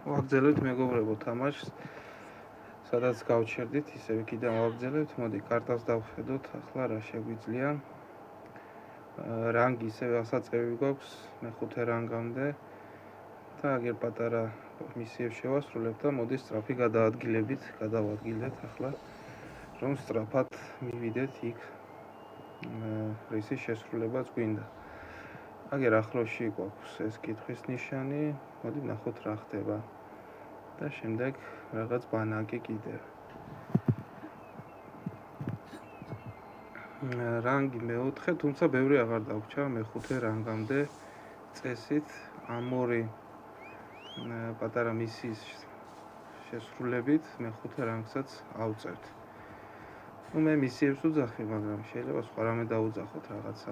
ვაგრძელებთ მეგობრებო თამაშს, სადაც გავჩერდით, ისევ კიდევ ვაგრძელებთ. მოდი კარტას დავხედოთ, ახლა რა შეგვიძლია. რანგი ისევ ასაწევი გვაქვს, მეხუთე რანგამდე. და აგერ პატარა მისიებს შევასრულებთ და მოდი სწრაფი გადავადგილეთ ახლა, რომ სწრაფად მივიდეთ იქ, რისის შესრულებაც გვინდა. აგერ ახლოში გვაქვს ეს კითხვის ნიშანი, მოდი ნახოთ რა ხდება. და შემდეგ რაღაც ბანაკი კიდევ. რანგი მეოთხე, თუმცა ბევრი აღარ დაგვრჩა მეხუთე რანგამდე წესით ამ ორი პატარა მისიის შესრულებით მეხუთე რანგსაც ავწერთ. მე მისიებს ვუძახი, მაგრამ შეიძლება სხვა რამე დაუძახოთ რაღაცა.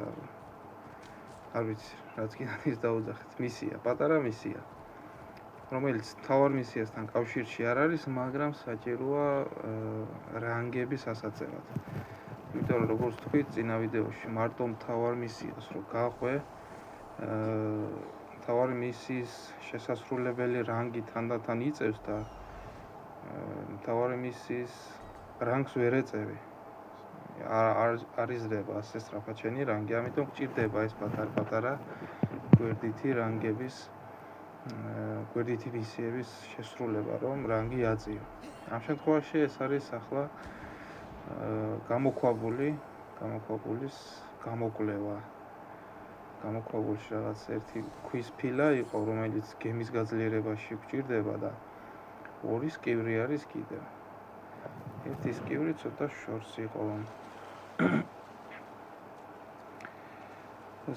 არ ვიცი, რაც კიდევ ის დაუძახეთ. მისია, პატარა მისია. რომელიც თავარ მისიასთან კავშირში არ არის, მაგრამ საჭიროა რანგების ასაწევად. იმიტომ რომ როგორც თქვით წინა ვიდეოში, მარტო თავარ მისიას რო გაყვე, თავარი მისიის შესასრულებელი რანგი თანდათან იწევს და თავარი მისიის რანგს ვერ ეწევი. არ იზრდება ასე სწრაფად შენი რანგი, ამიტომ გჭირდება ეს პატარ-პატარა გვერდითი რანგების გვერდითი მისიების შესრულება, რომ რანგი აწიო. ამ შემთხვევაში ეს არის ახლა გამოქვაბულის გამოკვლევა. გამოქვაბულში რაღაც ერთი ქვის ფილა იყო, რომელიც გემის გაძლიერებაში გვჭირდება და ორი სკივრი არის კიდევ. ერთი სკივრი ცოტა შორს იყო.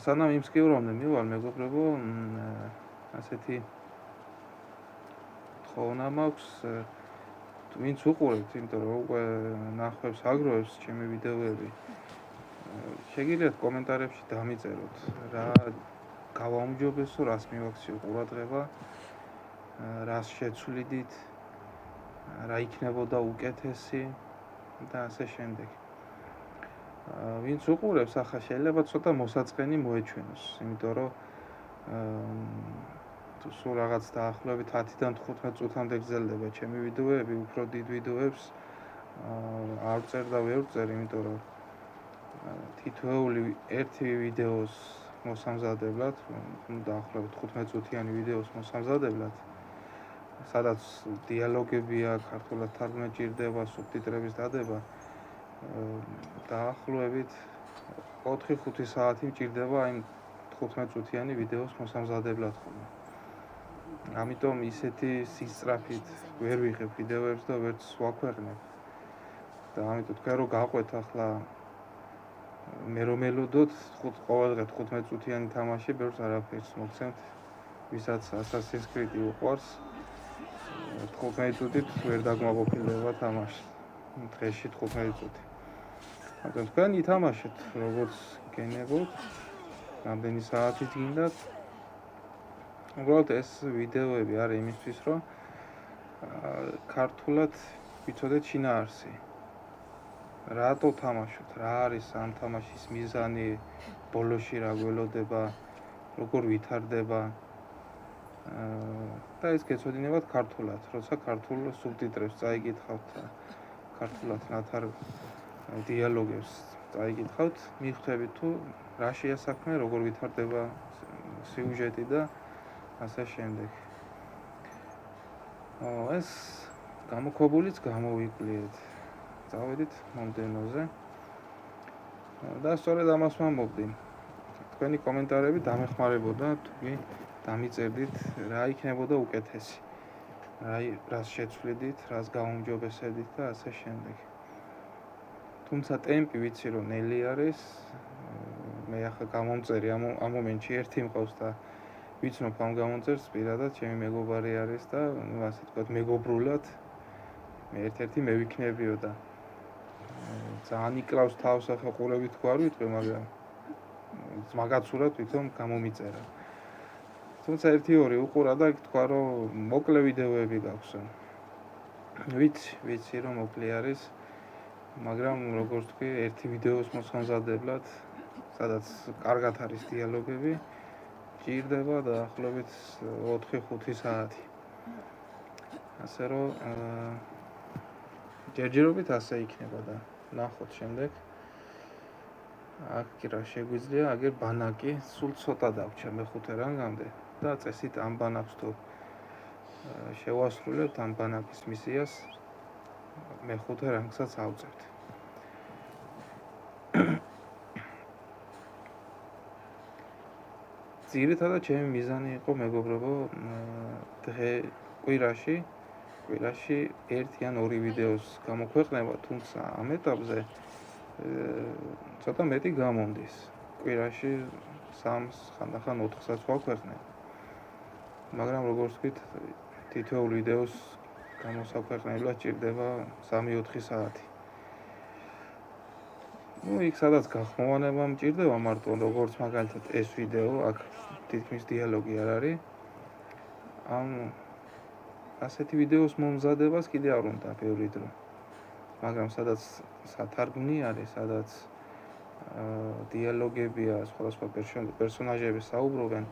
სანამ იმ სკივრამდე მივალ, მეგობრებო, ასეთი თხოვნა მაქვს, ვინც უყურებთ, იმიტომ რომ უკვე ნახვებს აგროვებს ჩემი ვიდეოები. შეგიძლიათ კომენტარებში დამიწეროთ, რა გავაუმჯობესო, რას მივაქციო ყურადღება, რას შეცვლიდით, რა იქნებოდა უკეთესი და ასე შემდეგ. ვინც უყურებს, ახლა შეიძლება ცოტა მოსაწყენი მოეჩვენოს, იმიტომ რომ სულ რაღაც დაახლოებით 10-დან 15 წუთამდე გრძელდება ჩემი ვიდეოები, უფრო დიდ ვიდეოებს არ ვწერ და ვერ ვწერ, იმიტომ რომ თითოეული ერთი ვიდეოს მოსამზადებლად, დაახლოებით 15 წუთიანი ვიდეოს მოსამზადებლად, სადაც დიალოგებია, ქართულად თარგმნა ჭირდება, სუბტიტრების დადება, დაახლოებით 4-5 საათი მჭირდება იმ 15 წუთიანი ვიდეოს მოსამზადებლად ხოლმე. ამიტომ ისეთი სისწრაფით ვერ ვიღებ ვიდეოებს და ვერც ვაქვეყნებ. და ამიტომ თქვენ რომ გაყვეთ ახლა მე რომ ელოდოთ ყოველდღე 15 წუთიანი თამაში, ბევრს არაფერს მოგცემთ, ვისაც Assassin's Creed უყვარს, 15 წუთით ვერ დაგმაყოფილდება თამაში. დღეში 15 წუთი. ამიტომ თქვენ ითამაშეთ, როგორც გენებოთ, რამდენი საათით გინდათ. უბრალოდ ეს ვიდეოები არის იმისთვის, რომ ქართულად ვიცოდეთ შინაარსი. რატო თამაშობთ, რა არის ამ თამაშის მიზანი, ბოლოში რა გველოდება, როგორ ვითარდება. და ეს გეცოდინებათ ქართულად, როცა ქართულ სუბტიტრებს წაიგითხავთ და ქართულად ნათარ დიალოგებს წაიგითხავთ, მიხვდებით თუ რა შეასაქმე, როგორ ვითარდება სიუჟეტი და ასე შემდეგ. ეს გამოქვაბულიც გამოვიკვლიეთ. წავედით მომდენოზე. და სწორედ ამას ვამბობდი. თქვენი კომენტარები დამეხმარებოდა, თქვი დამიწერდით რა იქნებოდა უკეთესი. რას შეცვლიდით, რას გაუმჯობესებდით და ასე შემდეგ. თუმცა ტემპი ვიცი რომ ნელი არის. მე ახლა გამომწერი ამ მომენტში ერთი მყავს და ვიცნობ ამ გამომწერს პირადად ჩემი მეგობარი არის და ასე ვთქვათ მეგობრულად მე ერთ-ერთი მე ვიქნებიო და ძალიან იკლავს თავს ახლა ყურებით თუ არ ვიტყვი, მაგრამ მაგაცურად თვითონ გამომიწერა. თუმცა 1-2 უყურა და თქვა რომ მოკლე ვიდეოები გაქვს. ვიცი რომ მოკლე არის, მაგრამ როგორც თქვი, ერთი ვიდეოს მოსამზადებლად, სადაც კარგად არის დიალოგები, ჭირდება დაახლოებით 4-5 საათი. ასე რომ ჯერჯერობით ასე იქნება და ნახოთ შემდეგ. აქ კი რა შეგვიძლია, აგერ ბანაკი სულ ცოტა დავჭა მეხუთე რანგამდე და წესით ამ ბანაკს თუ შევასრულებთ ამ ბანაკის მისიას მეხუთე რანგსაც ავწევთ. ძირითადად ჩემი მიზანი იყო მეგობრებო დღე კვირაში ერთი ან ორი ვიდეოს გამოქვეყნება, თუმცა ამ ეტაპზე ცოტა მეტი გამომდის. კვირაში 3-ს, ხანდახან 4-საც ვაქვეყნებ. მაგრამ როგორც ვთქვით, თითოეულ ვიდეოს გამოსაქვეყნებლად ჭირდება 3-4 საათი. იქ სადაც გახმოვანება მჭირდება მარტო, როგორც მაგალითად ეს ვიდეო, აქ თითქმის დიალოგი არ არის. ასეთი ვიდეოს მომზადებას კიდე არ უნდა ბევრი დრო. მაგრამ სადაც სათარგმნი არის, სადაც დიალოგებია, სხვადასხვა პერსონაჟები საუბრობენ,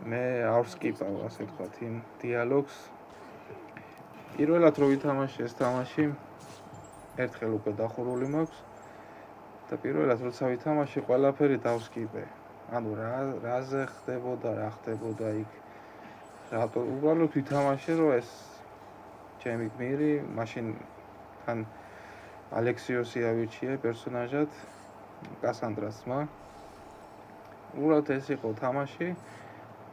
მე არ ვსკიპავ, ასე ვთქვათ, იმ დიალოგს. პირველად რო ვითამაშე ეს თამაში, ერთხელ უკვე დახურული მაქვს და პირველად როცა ვითამაშე, ყველაფერი დავსკიპე. ანუ რაზე ხდებოდა, რა ხდებოდა იქ. რატო უბრალოდ ვითამაშე, რომ ეს ჩემი გმირი, მაშინ თან ალექსიოსი ავირჩიე პერსონაჟად, კასანდრას ძმა. უბრალოდ ეს იყო თამაში,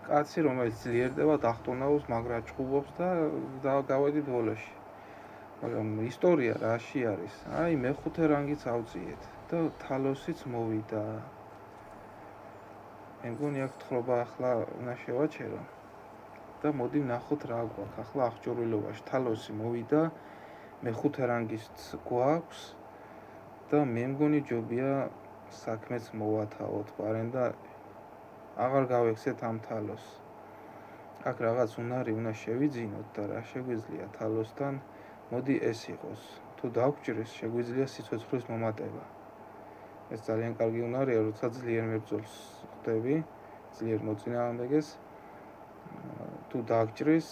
კაცი, რომელიც ძლიერდება, დახტუნაოს, მაგრა ჭყუბობს და გავედით ბოლოში. მაგრამ ისტორია რაში არის? აი, მეხუთე რანგიც ავწიეთ და თალოსიც მოვიდა. მე მგონი აქ თხრობა ახლა უნდა შევაჩერო. და მოდი ვნახოთ რა გვაქვს. ახლა აღჭურვილობაში თალოსი მოვიდა, მეხუთე რანგის გვაქვს და მე მგონი ჯობია საქმეც მოვათავოთ პარენ და აღარ გავექცეთ ამ თალოს. აქ რაღაც უნარი უნდა შევიძინოთ და რა შეგვიძლია თალოსთან, მოდი ეს იყოს. თუ დავგჭირეს, შეგვიძლია სიცოცხლის მომატება. ეს ძალიან კარგი უნარია, როცა ძლიერ მებრძოლს ხვდები, ძლიერ მოწინააღმდეგეს. თუ დაგჭრის,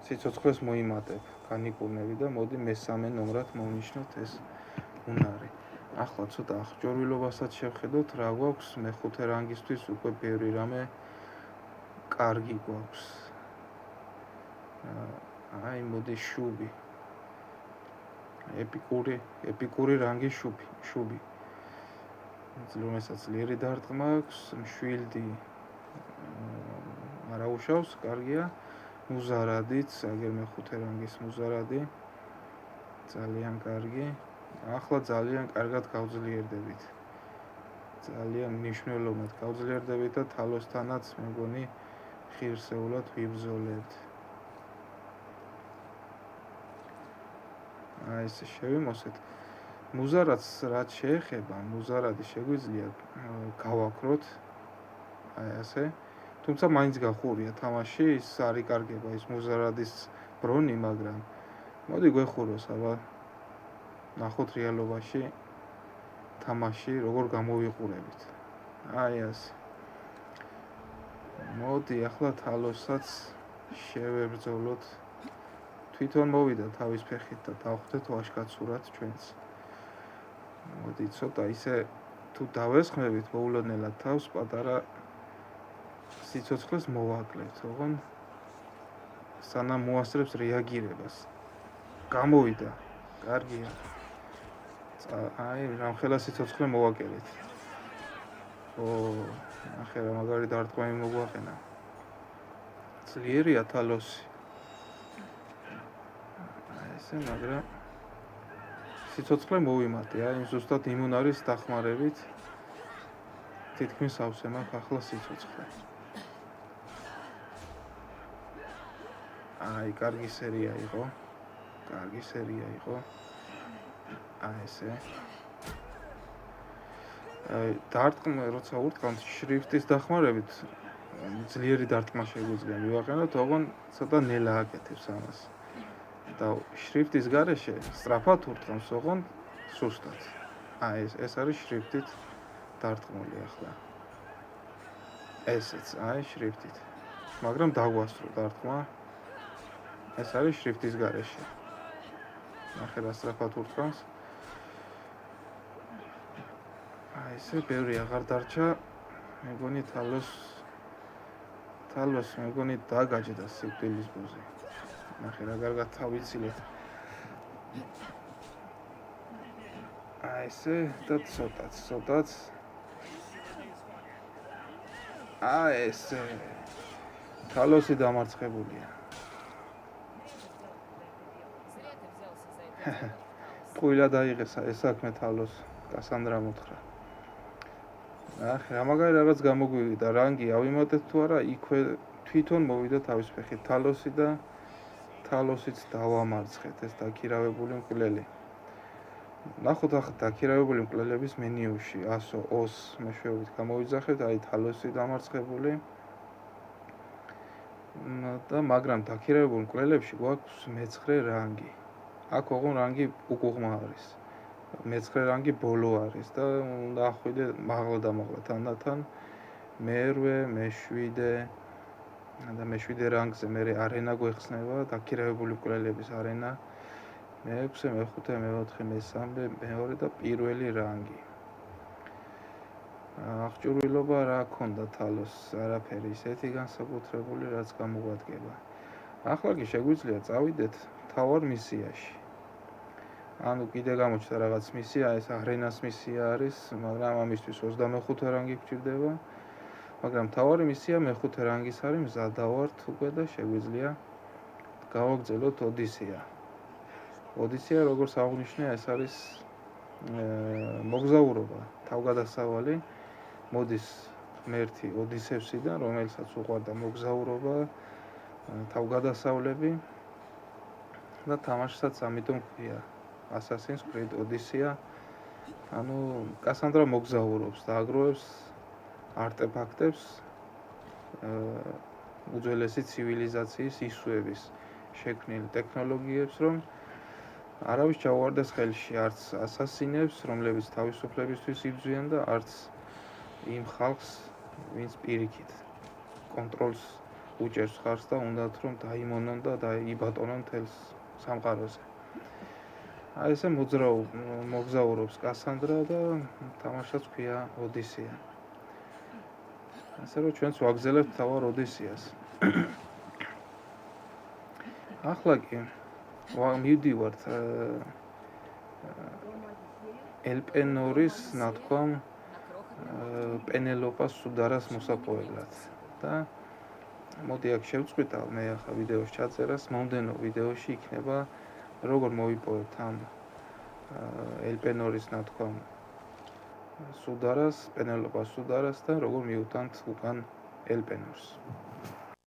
სიცოცხლეს მოიმატებ, განიკურნები და მოდი მესამე ნომრად მოვნიშნოთ ეს უნარი. ახლა ცოტა აღჭურვილობასაც შევხედოთ, რა გვაქვს მეხუთე რანგისთვის უკვე ბევრი რამე კარგი გვაქვს. აი, მოდი შუბი. ეპიკური რანგის შუბი. რომელსაც ძლიერი დარტყმა აქვს, მშვილდი არაუშავს, კარგია. მუზარადიც, აგერ მეხუთე რანგის მუზარადი. ძალიან კარგი. ახლა ძალიან კარგად გავძლიერდებით. ძალიან მნიშვნელოვნად გავძლიერდებით და თალოსთანაც მე მგონი ხირსეულად ვიბრძოლებთ. აი ესე შევიმოსეთ. მუზარადს რაც შეეხება, მუზარადი შეგვიძლია გავაქროთ. აი ასე. თუმცა მაინც გახურია თამაში, ის არ იკარგება ის მუზარადის ბრონი, მაგრამ მოდი გვეხუროს, აბა ნახოთ რეალობაში თამაში როგორ გამოვიყურებით. აი ასე. მოდი ახლა თალოსაც შევებრძოლოთ. თვითონ მოვიდა თავის ფეხით და დავხვდეთ ვაშკაცურად ჩვენც. მოდი ცოტა ისე თუ დავესხმებით მოულოდნელად თავს, პატარა სიცოცხლეს მოვაკლებთ, ოღონ სანამ მოასწრებს რეაგირებას. გამოვიდა. კარგია. აი, რამხელა სიცოცხლე მოვაკელით. ახლა მაგარი დარტყმა მოგვაყენა. ძლიერია თალოსი. აი ესე, მაგრამ სიცოცხლე მოვიმატე, აი, ზუსტად იმუნ არის დახმარებით. თითქმის ავსე მაქვს ახლა სიცოცხლე. აი, კარგი სერია იყო. აი ესე. აი, დარტყმა, როცა ურტყამთ შრიფტის დახმარებით, ძლიერი დარტყმა შეგვიძლია მივაყენოთ, ოღონ ცოტა ნელა აკეთებს ამას. და შრიფტის გარეშე სწრაფად ურტყამს, ოღონ სუსტად. აი, ეს არის შრიფტით დარტყმული ახლა. ესეც, აი, შრიფტით. მაგრამ დაგვასწრო დარტყმა. ეს არის შრიფტის გარეშე. ნახე რა სწრაფად ურტყავს. აი ესე ბევრი აღარ დარჩა. მეგონი თალოს მეგონი დაგაჯდა სიკვდილის ბოზე. ნახე რა კარგად თავიცილეთ. აი ესე და ცოტაც. აი ესე თალოსი დამარცხებულია. ყვილა დაიღეს ეს საქმე თალოს კასანდრა მოთხრა. ახ რა მაგარი რაღაც გამოგვივიდა რანგი ავიმატეთ თუ არა იქვე თვითონ მოვიდა თავის ფეხით თალოსი და თალოსიც დავამარცხეთ ეს დაქირავებული მკვლელი. ნახოთ ახლა დაქირავებული მკვლელების მენიუში 100-ოს მეშვეობით გამოვიძახეთ აი თალოსი დამარცხებული და მაგრამ დაქირავებულ მკვლელებში გვაქვს მე-9 რანგი. აქ ოღონ რანგი უკუღმა არის. მე-9 რანგი ბოლო არის და უნდა ახვიდე მაღლა თანდათან მე-8, მე-7 და მე-7 რანგზე მე არენა გვეხსნება, დაქირავებული მკვლელების არენა. მე-6, მე-5, მე-4, მე-3, მე-2 და პირველი რანგი. აღჭურვილობა რა ქონდა თალოს, არაფერი, ისეთი განსაკუთრებული რაც გამოგვადგება. ახლა კი შეგვიძლია წავიდეთ თავარ მისიაში. ანუ კიდე გამოჩნდა რაღაც მისია, ეს არენას მისია არის, მაგრამ ამისთვის 25 რანგი გვჭირდება. მაგრამ თავარი მისია მე-5 რანგის არის, მზადა ვართ უკვე და შეგვიძლია გავაგრძელოთ ოდისეა. ოდისეა როგორც აღნიშნე, ეს არის მოგზაურობა, თავგადასავალი. მოდის ღმერთი ოდისევსიდან, რომელსაც უყვარდა მოგზაურობა, თავგადასავლები და თამაშსაც ამიტომ ქვია Assassin's Creed Odyssey. ანუ კასანდრა მოგზაურობს და აგროვებს არტეფაქტებს უძველესი ცივილიზაციის ისუების შექმნილ ტექნოლოგიებს, რომ არავის ჩაუვარდეს ხელში არც ასასინებს, რომლებიც თავისუფლებისთვის იბრძვიან და არც იმ ხალხს, ვინც პირიქით კონტროლს უჭერს ხარს და უნდათ რომ დაიმონონ და დაიბატონონ მთელს სამყაროზე. აი ესე მოგზაურობს კასანდრა და თამაშსაც ქვია ოდისეა. ასე რომ ჩვენც ვაგზელებთ თავარ ოდისეას. ახლა კი მივდივართ ელპენორის, ნათქვამ, პენელოპას სუდარას მოსაპოვებლად და მოდი აქ შევწყვიტავ მე ახლა ვიდეოს ჩაწერას, მომდენო ვიდეოში იქნება როგორ მოვიპოვებთ ამ ელპენორის, ნათქვამ, სუდარას, პენელოპას სუდარას და როგორ მივთანთ უკან ელპენორს.